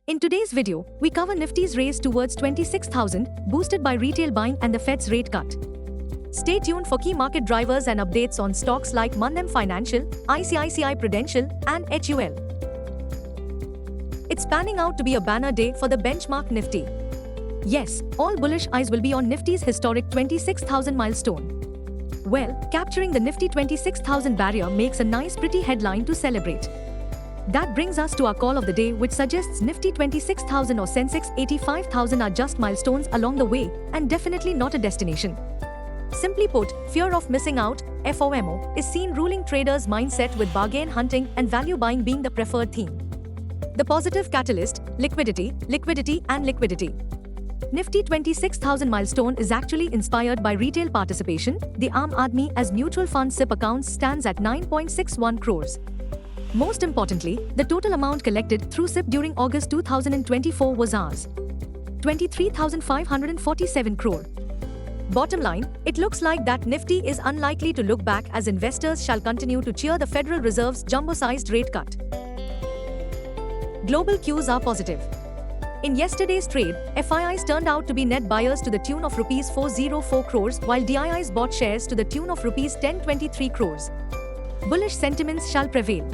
In today's video, we cover Nifty's race towards 26,000, boosted by retail buying and the Fed's rate cut. Stay tuned for key market drivers and updates on stocks like Mandem Financial, ICICI Prudential, and HUL. It's panning out to be a banner day for the benchmark Nifty. Yes, all bullish eyes will be on Nifty's historic 26,000 milestone. Well, capturing the Nifty 26,000 barrier makes a nice pretty headline to celebrate. That brings us to our call of the day, which suggests Nifty 26,000 or Sensex 85,000 are just milestones along the way and definitely not a destination. Simply put, fear of missing out, FOMO, is seen ruling traders' mindset, with bargain hunting and value buying being the preferred theme. The positive catalyst: liquidity, liquidity, and liquidity. Nifty 26,000 milestone is actually inspired by retail participation. The Aam Aadmi as mutual fund SIP accounts stands at 9.61 crores. Most importantly, the total amount collected through SIP during August 2024 was Rs. 23,547 crore. Bottom line, it looks like that Nifty is unlikely to look back, as investors shall continue to cheer the Federal Reserve's jumbo-sized rate cut. Global cues are positive. In yesterday's trade, FIIs turned out to be net buyers to the tune of Rs 404 crores, while DIIs bought shares to the tune of Rs 1023 crores. Bullish sentiments shall prevail.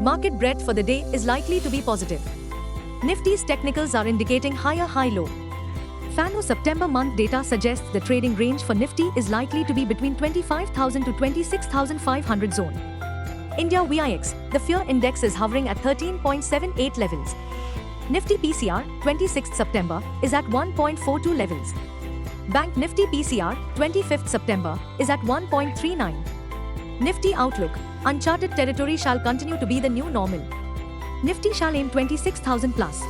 Market breadth for the day is likely to be positive. Nifty's technicals are indicating higher high-low. FANO September month data suggests the trading range for Nifty is likely to be between 25,000 to 26,500 zone. India VIX, the fear index, is hovering at 13.78 levels. Nifty PCR, 26th September, is at 1.42 levels. Bank Nifty PCR, 25th September, is at 1.39. Nifty outlook: uncharted territory shall continue to be the new normal. Nifty shall aim 26,000 plus.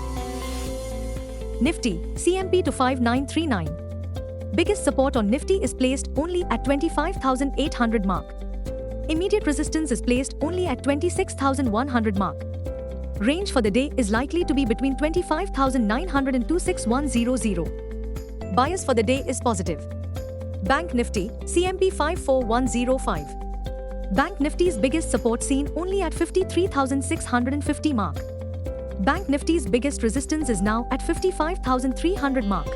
Nifty, CMP to 5939. Biggest support on Nifty is placed only at 25,800 mark. Immediate resistance is placed only at 26,100 mark. Range for the day is likely to be between 25,900 and 26,100. Bias for the day is positive. Bank Nifty, CMP 54105. Bank Nifty's biggest support seen only at 53,650 mark. Bank Nifty's biggest resistance is now at 55,300 mark.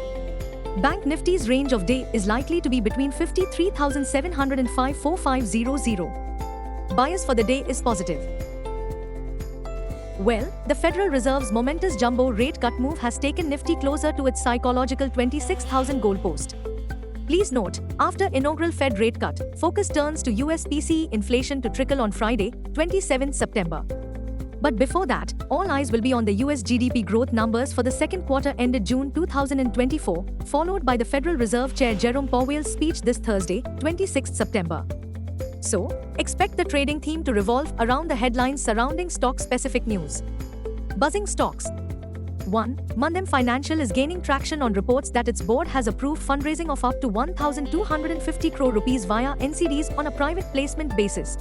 Bank Nifty's range of day is likely to be between 53,700 and 54500. Bias for the day is positive. Well, the Federal Reserve's momentous jumbo rate cut move has taken Nifty closer to its psychological 26,000 goalpost. Please note, after inaugural Fed rate cut, focus turns to US PCE inflation to trickle on Friday, 27th September. But before that, all eyes will be on the US GDP growth numbers for the second quarter ended June 2024, followed by the Federal Reserve Chair Jerome Powell's speech this Thursday, 26th September. So, expect the trading theme to revolve around the headlines surrounding stock-specific news. Buzzing stocks. 1. Mandem Financial is gaining traction on reports that its board has approved fundraising of up to 1,250 crore rupees via NCDs on a private placement basis.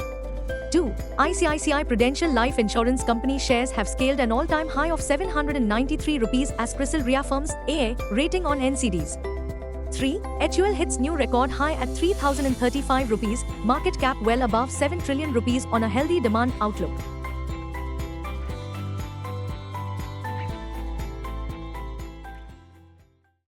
2. ICICI Prudential Life Insurance Company shares have scaled an all-time high of 793 rupees as CRISIL reaffirms AA rating on NCDs. 3. HUL hits new record high at 3,035 rupees, market cap well above 7 trillion rupees on a healthy demand outlook.